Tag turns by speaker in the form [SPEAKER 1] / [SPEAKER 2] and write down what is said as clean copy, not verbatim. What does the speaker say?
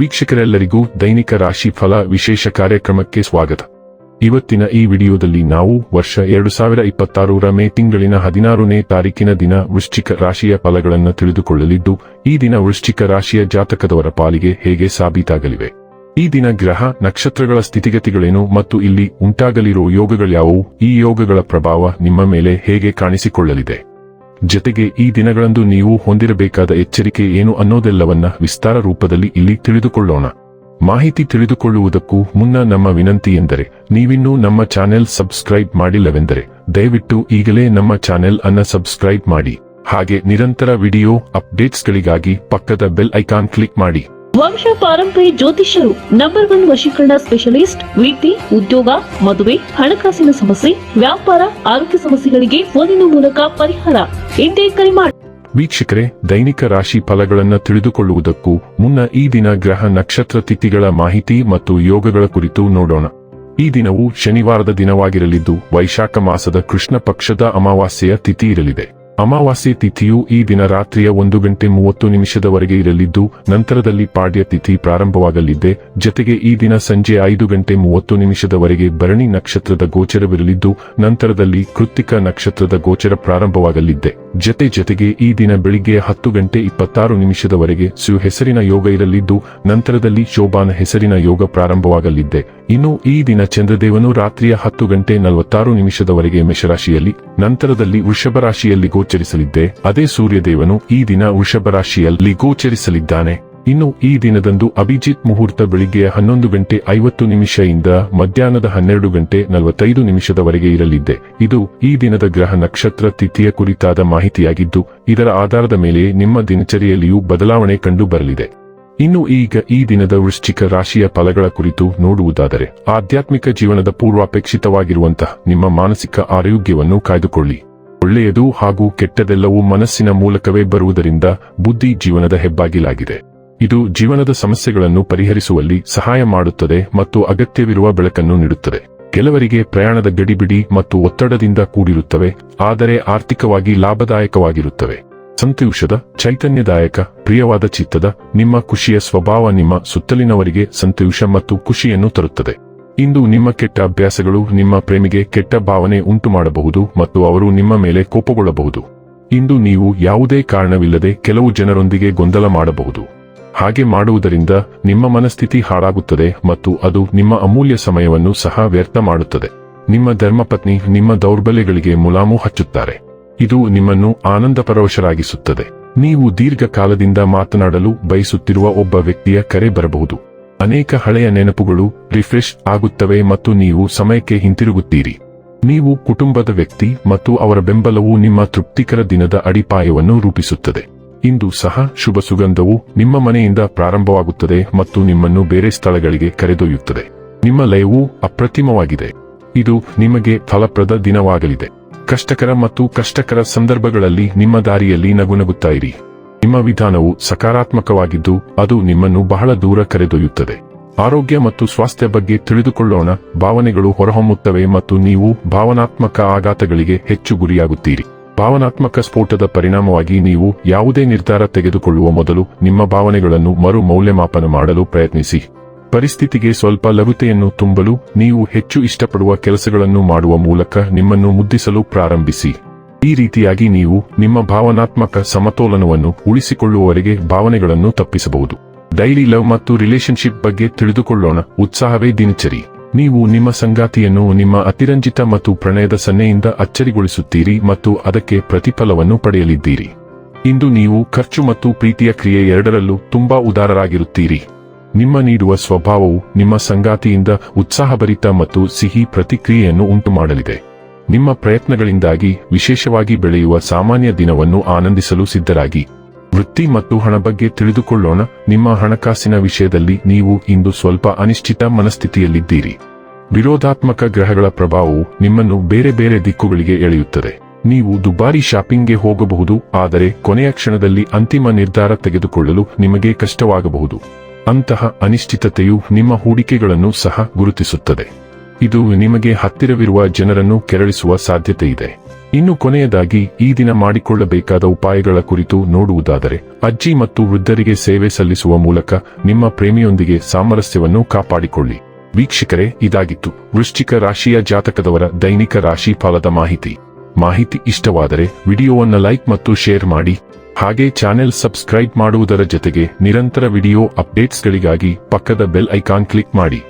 [SPEAKER 1] ವೀಕ್ಷಕರೆಲ್ಲರಿಗೂ ದೈನಿಕ ರಾಶಿ ಫಲ ವಿಶೇಷ ಕಾರ್ಯಕ್ರಮಕ್ಕೆ ಸ್ವಾಗತ. ಇವತ್ತಿನ ಈ ವಿಡಿಯೋದಲ್ಲಿ ನಾವು ವರ್ಷ 2026ರ ಮೇ ತಿಂಗಳಿನ 16ನೇ ತಾರೀಕಿನ ದಿನ ವೃಶ್ಚಿಕ ರಾಶಿಯ ಫಲಗಳನ್ನು ತಿಳಿದುಕೊಳ್ಳಲಿದ್ದು, ಈ ದಿನ ವೃಶ್ಚಿಕ ರಾಶಿಯ ಜಾತಕದವರ ಪಾಲಿಗೆ ಹೇಗೆ ಸಾಬೀತಾಗಲಿವೆ, ಈ ದಿನ ಗ್ರಹ ನಕ್ಷತ್ರಗಳ ಸ್ಥಿತಿಗತಿಗಳೇನು ಮತ್ತು ಇಲ್ಲಿ ಉಂಟಾಗಲಿರುವ ಯೋಗಗಳ್ಯಾವುವು, ಈ ಯೋಗಗಳ ಪ್ರಭಾವ ನಿಮ್ಮ ಮೇಲೆ ಹೇಗೆ ಕಾಣಿಸಿಕೊಳ್ಳಲಿದೆ, ಜತೆಗೆ ಈ ದಿನಗಳಂದು ನೀವು ಹೊಂದಿರಬೇಕಾದ ಎಚ್ಚರಿಕೆ ಏನು ಅನ್ನೋದೆಲ್ಲವನ್ನ ವಿಸ್ತಾರ ರೂಪದಲ್ಲಿ ಇಲ್ಲಿ ತಿಳಿದುಕೊಳ್ಳೋಣ. ಮಾಹಿತಿ ತಿಳಿದುಕೊಳ್ಳುವುದಕ್ಕೂ ಮುನ್ನ ನಮ್ಮ ವಿನಂತಿ ಎಂದರೆ, ನೀವಿನ್ನೂ ನಮ್ಮ ಚಾನೆಲ್ ಸಬ್ಸ್ಕ್ರೈಬ್ ಮಾಡಿಲ್ಲವೆಂದರೆ ದಯವಿಟ್ಟು ಈಗಲೇ ನಮ್ಮ ಚಾನೆಲ್ ಅನ್ನ ಸಬ್ಸ್ಕ್ರೈಬ್ ಮಾಡಿ. ಹಾಗೆ ನಿರಂತರ ವಿಡಿಯೋ ಅಪ್ಡೇಟ್ಸ್ಗಳಿಗಾಗಿ ಪಕ್ಕದ ಬೆಲ್ ಐಕಾನ್ ಕ್ಲಿಕ್ ಮಾಡಿ.
[SPEAKER 2] ವಂಶ ಪಾರಂಪರ್ಯ ಜ್ಯೋತಿಷ್ಯರು ನಂಬರ್ 1 ವಶೀಕರಣ ಸ್ಪೆಷಲಿಸ್ಟ್. ವಿದ್ಯೆ, ಉದ್ಯೋಗ, ಮದುವೆ, ಹಣಕಾಸಿನ ಸಮಸ್ಯೆ, ವ್ಯಾಪಾರ, ಆರೋಗ್ಯ ಸಮಸ್ಯೆಗಳಿಗೆ ಫೋನಿನ ಮೂಲಕ ಪರಿಹಾರ. ಇಂದೇ ಕರೆ ಮಾಡಿ.
[SPEAKER 1] ವೀಕ್ಷಕರೇ, ದೈನಿಕ ರಾಶಿ ಫಲಗಳನ್ನು ತಿಳಿದುಕೊಳ್ಳುವುದಕ್ಕೂ ಮುನ್ನ ಈ ದಿನ ಗ್ರಹ ನಕ್ಷತ್ರ ತಿಥಿಗಳ ಮಾಹಿತಿ ಮತ್ತು ಯೋಗಗಳ ಕುರಿತು ನೋಡೋಣ. ಈ ದಿನವು ಶನಿವಾರದ ದಿನವಾಗಿರಲಿದ್ದು, ವೈಶಾಖ ಮಾಸದ ಕೃಷ್ಣ ಪಕ್ಷದ ಅಮಾವಾಸ್ಯೆಯ ತಿಥಿ ಇರಲಿದೆ. ಅಮಾವಾಸ್ಯೆ ತಿಥಿಯು ಈ ದಿನ ರಾತ್ರಿಯ 1:30 ಇರಲಿದ್ದು, ನಂತರದಲ್ಲಿ ಪಾಡ್ಯ ತಿಥಿ ಪ್ರಾರಂಭವಾಗಲಿದೆ. ಜತೆಗೆ ಈ ದಿನ ಸಂಜೆ 5:30 ಭರಣಿ ನಕ್ಷತ್ರದ ಗೋಚರವಿರಲಿದ್ದು, ನಂತರದಲ್ಲಿ ಕೃತ್ತಿಕ ನಕ್ಷತ್ರದ ಗೋಚರ ಪ್ರಾರಂಭವಾಗಲಿದೆ. ಜತೆಗೆ ಈ ದಿನ ಬೆಳಿಗ್ಗೆ 10:26 ಸು ಹೆಸರಿನ ಯೋಗ ಇರಲಿದ್ದು, ನಂತರದಲ್ಲಿ ಶೋಭಾನ ಹೆಸರಿನ ಯೋಗ ಪ್ರಾರಂಭವಾಗಲಿದೆ. ಇನ್ನು ಈ ದಿನ ಚಂದ್ರದೇವನು ರಾತ್ರಿಯ 10:46 ಮೇಷರಾಶಿಯಲ್ಲಿ, ನಂತರದಲ್ಲಿ ವೃಷಭ ರಾಶಿಯಲ್ಲಿ ಗೋಚರಿಸಲಿದ್ದೆ. ಅದೇ ಸೂರ್ಯದೇವನು ಈ ದಿನ ವೃಷಭ ರಾಶಿಯಲ್ಲಿ ಗೋಚರಿಸಲಿದ್ದಾನೆ. ಇನ್ನು ಈ ದಿನದಂದು ಅಭಿಜಿತ್ ಮುಹೂರ್ತ ಬೆಳಿಗ್ಗೆ 11:50 ಇಂದ ಮಧ್ಯಾಹ್ನದ 12:45 ಇರಲಿದೆ. ಇದು ಈ ದಿನದ ಗ್ರಹ ನಕ್ಷತ್ರ ತಿಥಿಯ ಕುರಿತಾದ ಮಾಹಿತಿಯಾಗಿದ್ದು, ಇದರ ಆಧಾರದ ಮೇಲೆ ನಿಮ್ಮ ದಿನಚರಿಯಲ್ಲಿಯೂ ಬದಲಾವಣೆ ಕಂಡು ಬರಲಿದೆ. ಇನ್ನು ಈಗ ಈ ದಿನದ ವೃಶ್ಚಿಕ ರಾಶಿಯ ಫಲಗಳ ಕುರಿತು ನೋಡುವುದಾದರೆ, ಆಧ್ಯಾತ್ಮಿಕ ಜೀವನದ ಪೂರ್ವಾಪೇಕ್ಷಿತವಾಗಿರುವಂತಹ ನಿಮ್ಮ ಮಾನಸಿಕ ಆರೋಗ್ಯವನ್ನು ಕಾಯ್ದುಕೊಳ್ಳಿ. ಒಳ್ಳೆಯದು ಹಾಗೂ ಕೆಟ್ಟದೆಲ್ಲವೂ ಮನಸ್ಸಿನ ಮೂಲಕವೇ ಬರುವುದರಿಂದ ಬುದ್ಧಿ ಜೀವನದ ಹೆಬ್ಬಾಗಿಲಾಗಿದೆ. ಇದು ಜೀವನದ ಸಮಸ್ಯೆಗಳನ್ನು ಪರಿಹರಿಸುವಲ್ಲಿ ಸಹಾಯ ಮಾಡುತ್ತದೆ ಮತ್ತು ಅಗತ್ಯವಿರುವ ಬೆಳಕನ್ನು ನೀಡುತ್ತದೆ. ಕೆಲವರಿಗೆ ಪ್ರಯಾಣದ ಗಡಿಬಿಡಿ ಮತ್ತು ಒತ್ತಡದಿಂದ ಕೂಡಿರುತ್ತವೆ, ಆದರೆ ಆರ್ಥಿಕವಾಗಿ ಲಾಭದಾಯಕವಾಗಿರುತ್ತವೆ. ಸಂತೋಷದ, ಚೈತನ್ಯದಾಯಕ, ಪ್ರಿಯವಾದ ಚಿತ್ತದ ನಿಮ್ಮ ಖುಷಿಯ ಸ್ವಭಾವ ನಿಮ್ಮ ಸುತ್ತಲಿನವರಿಗೆ ಸಂತೋಷ ಮತ್ತು ಖುಷಿಯನ್ನು ತರುತ್ತದೆ. ಇಂದು ನಿಮ್ಮ ಕೆಟ್ಟ ಅಭ್ಯಾಸಗಳು ನಿಮ್ಮ ಪ್ರೇಮಿಗೆ ಕೆಟ್ಟ ಭಾವನೆ ಉಂಟು ಮಾಡಬಹುದು ಮತ್ತು ಅವರು ನಿಮ್ಮ ಮೇಲೆ ಕೋಪಗೊಳ್ಳಬಹುದು. ಇಂದು ನೀವು ಯಾವುದೇ ಕಾರಣವಿಲ್ಲದೆ ಕೆಲವು ಜನರೊಂದಿಗೆ ಗೊಂದಲ ಮಾಡಬಹುದು. ಹಾಗೆ ಮಾಡುವುದರಿಂದ ನಿಮ್ಮ ಮನಸ್ಥಿತಿ ಹಾಳಾಗುತ್ತದೆ ಮತ್ತು ಅದು ನಿಮ್ಮ ಅಮೂಲ್ಯ ಸಮಯವನ್ನು ಸಹ ವ್ಯರ್ಥ ಮಾಡುತ್ತದೆ. ನಿಮ್ಮ ಧರ್ಮಪತ್ನಿ ನಿಮ್ಮ ದೌರ್ಬಲ್ಯಗಳಿಗೆ ಮುಲಾಮು ಹಚ್ಚುತ್ತಾರೆ. ಇದು ನಿಮ್ಮನ್ನು ಆನಂದಪರವಶರಾಗಿಸುತ್ತದೆ. ನೀವು ದೀರ್ಘಕಾಲದಿಂದ ಮಾತನಾಡಲು ಬಯಸುತ್ತಿರುವ ಒಬ್ಬ ವ್ಯಕ್ತಿಯ ಕರೆ ಬರಬಹುದು. ಅನೇಕ ಹಳೆಯ ನೆನಪುಗಳು ರಿಫ್ರೆಶ್ ಆಗುತ್ತವೆ ಮತ್ತು ನೀವು ಸಮಯಕ್ಕೆ ಹಿಂತಿರುಗುತ್ತೀರಿ. ನೀವು ಕುಟುಂಬದ ವ್ಯಕ್ತಿ ಮತ್ತು ಅವರ ಬೆಂಬಲವು ನಿಮ್ಮ ತೃಪ್ತಿಕರ ದಿನದ ಅಡಿಪಾಯವನ್ನು ರೂಪಿಸುತ್ತದೆ. ಇಂದು ಸಹ ಶುಭ ಸುಗಂಧವು ನಿಮ್ಮ ಮನೆಯಿಂದ ಪ್ರಾರಂಭವಾಗುತ್ತದೆ ಮತ್ತು ನಿಮ್ಮನ್ನು ಬೇರೆ ಸ್ಥಳಗಳಿಗೆ ಕರೆದೊಯ್ಯುತ್ತದೆ. ನಿಮ್ಮ ಲಯವು ಅಪ್ರತಿಮವಾಗಿದೆ. ಇದು ನಿಮಗೆ ಫಲಪ್ರದ ದಿನವಾಗಲಿದೆ. ಕಷ್ಟಕರ ಮತ್ತು ಕಷ್ಟಕರ ಸಂದರ್ಭಗಳಲ್ಲಿ ನಿಮ್ಮ ದಾರಿಯಲ್ಲಿ ನಗುನಗುತ್ತಾ ಇರಿ. ನಿಮ್ಮ ವಿಧಾನವು ಸಕಾರಾತ್ಮಕವಾಗಿದ್ದು, ಅದು ನಿಮ್ಮನ್ನು ಬಹಳ ದೂರ ಕರೆದೊಯ್ಯುತ್ತದೆ. ಆರೋಗ್ಯ ಮತ್ತು ಸ್ವಾಸ್ಥ್ಯ ಬಗ್ಗೆ ತಿಳಿದುಕೊಳ್ಳೋಣ. ಭಾವನೆಗಳು ಹೊರಹೊಮ್ಮುತ್ತವೆ ಮತ್ತು ನೀವು ಭಾವನಾತ್ಮಕ ಆಘಾತಗಳಿಗೆ ಹೆಚ್ಚು ಗುರಿಯಾಗುತ್ತೀರಿ. ಭಾವನಾತ್ಮಕ ಸ್ಫೋಟದ ಪರಿಣಾಮವಾಗಿ ನೀವು ಯಾವುದೇ ನಿರ್ಧಾರ ತೆಗೆದುಕೊಳ್ಳುವ ಮೊದಲು ನಿಮ್ಮ ಭಾವನೆಗಳನ್ನು ಮರು ಮೌಲ್ಯಮಾಪನ ಮಾಡಲು ಪ್ರಯತ್ನಿಸಿ. ಪರಿಸ್ಥಿತಿಗೆ ಸ್ವಲ್ಪ ಲಘುತೆಯನ್ನು ತುಂಬಲು ನೀವು ಹೆಚ್ಚು ಇಷ್ಟಪಡುವ ಕೆಲಸಗಳನ್ನು ಮಾಡುವ ಮೂಲಕ ನಿಮ್ಮನ್ನು ಮುದ್ದಿಸಲು ಪ್ರಾರಂಭಿಸಿ. ಈ ರೀತಿಯಾಗಿ ನೀವು ನಿಮ್ಮ ಭಾವನಾತ್ಮಕ ಸಮತೋಲನವನ್ನು ಉಳಿಸಿಕೊಳ್ಳುವವರೆಗೆ ಭಾವನೆಗಳನ್ನು ತಪ್ಪಿಸಬಹುದು. ಡೈಲಿ ಲವ್ ಮತ್ತು ರಿಲೇಶನ್ಶಿಪ್ ಬಗ್ಗೆ ತಿಳಿದುಕೊಳ್ಳೋಣ. ಉತ್ಸಾಹವೇ ದಿನಚರಿ. ನೀವು ನಿಮ್ಮ ಸಂಗಾತಿಯನ್ನು ನಿಮ್ಮ ಅತಿರಂಜಿತ ಮತ್ತು ಪ್ರಣಯದ ಸನ್ನೆಯಿಂದ ಅಚ್ಚರಿಗೊಳಿಸುತ್ತೀರಿ ಮತ್ತು ಅದಕ್ಕೆ ಪ್ರತಿಫಲವನ್ನು ಪಡೆಯಲಿದ್ದೀರಿ. ಇಂದು ನೀವು ಖರ್ಚು ಮತ್ತು ಪ್ರೀತಿಯ ಕ್ರಿಯೆ ಎರಡರಲ್ಲೂ ತುಂಬಾ ಉದಾರರಾಗಿರುತ್ತೀರಿ. ನಿಮ್ಮ ನೀಡುವ ಸ್ವಭಾವವು ನಿಮ್ಮ ಸಂಗಾತಿಯಿಂದ ಉತ್ಸಾಹಭರಿತ ಮತ್ತು ಸಿಹಿ ಪ್ರತಿಕ್ರಿಯೆಯನ್ನು ಉಂಟುಮಾಡಲಿದೆ. ನಿಮ್ಮ ಪ್ರಯತ್ನಗಳಿಂದಾಗಿ ವಿಶೇಷವಾಗಿ ಬೆಳೆಯುವ ಸಾಮಾನ್ಯ ದಿನವನ್ನು ಆನಂದಿಸಲು ಸಿದ್ಧರಾಗಿ. ವೃತ್ತಿ ಮತ್ತು ಹಣ ಬಗ್ಗೆ ತಿಳಿದುಕೊಳ್ಳೋಣ. ನಿಮ್ಮ ಹಣಕಾಸಿನ ವಿಷಯದಲ್ಲಿ ನೀವು ಇಂದು ಸ್ವಲ್ಪ ಅನಿಶ್ಚಿತ ಮನಸ್ಥಿತಿಯಲ್ಲಿದ್ದೀರಿ. ವಿರೋಧಾತ್ಮಕ ಗ್ರಹಗಳ ಪ್ರಭಾವವು ನಿಮ್ಮನ್ನು ಬೇರೆ ಬೇರೆ ದಿಕ್ಕುಗಳಿಗೆ ಎಳೆಯುತ್ತದೆ. ನೀವು ದುಬಾರಿ ಶಾಪಿಂಗ್ಗೆ ಹೋಗಬಹುದು, ಆದರೆ ಕೊನೆಯ ಕ್ಷಣದಲ್ಲಿ ಅಂತಿಮ ನಿರ್ಧಾರ ತೆಗೆದುಕೊಳ್ಳಲು ನಿಮಗೆ ಕಷ್ಟವಾಗಬಹುದು. ಅಂತಹ ಅನಿಶ್ಚಿತತೆಯು ನಿಮ್ಮ ಹೂಡಿಕೆಗಳನ್ನು ಸಹ ಗುರುತಿಸುತ್ತದೆ. ಇದು ನಿಮಗೆ ಹತ್ತಿರವಿರುವ ಜನರನ್ನು ಕೆರಳಿಸುವ ಸಾಧ್ಯತೆಯಿದೆ. ಇನ್ನು ಕೊನೆಯದಾಗಿ ಈ ದಿನ ಮಾಡಿಕೊಳ್ಳಬೇಕಾದ ಉಪಾಯಗಳ ಕುರಿತು ನೋಡುವುದಾದರೆ, ಅಜ್ಜಿ ಮತ್ತು ವೃದ್ಧರಿಗೆ ಸೇವೆ ಸಲ್ಲಿಸುವ ಮೂಲಕ ನಿಮ್ಮ ಪ್ರೇಮಿಯೊಂದಿಗೆ ಸಾಮರಸ್ಯವನ್ನು ಕಾಪಾಡಿಕೊಳ್ಳಿ. ವೀಕ್ಷಕರೇ, ಇದಾಗಿತ್ತು ವೃಶ್ಚಿಕ ರಾಶಿಯ ಜಾತಕದವರ ದೈನಿಕ ರಾಶಿ ಫಲದ ಮಾಹಿತಿ ಇಷ್ಟವಾದರೆ ವಿಡಿಯೋವನ್ನು ಲೈಕ್ ಮತ್ತು ಶೇರ್ ಮಾಡಿ. ಹಾಗೆ ಚಾನೆಲ್ ಸಬ್ಸ್ಕ್ರೈಬ್ ಮಾಡುವುದರ ಜೊತೆಗೆ ನಿರಂತರ ವಿಡಿಯೋ ಅಪ್ಡೇಟ್ಸ್ಗಳಿಗಾಗಿ ಪಕ್ಕದ ಬೆಲ್ ಐಕಾನ್ ಕ್ಲಿಕ್ ಮಾಡಿ.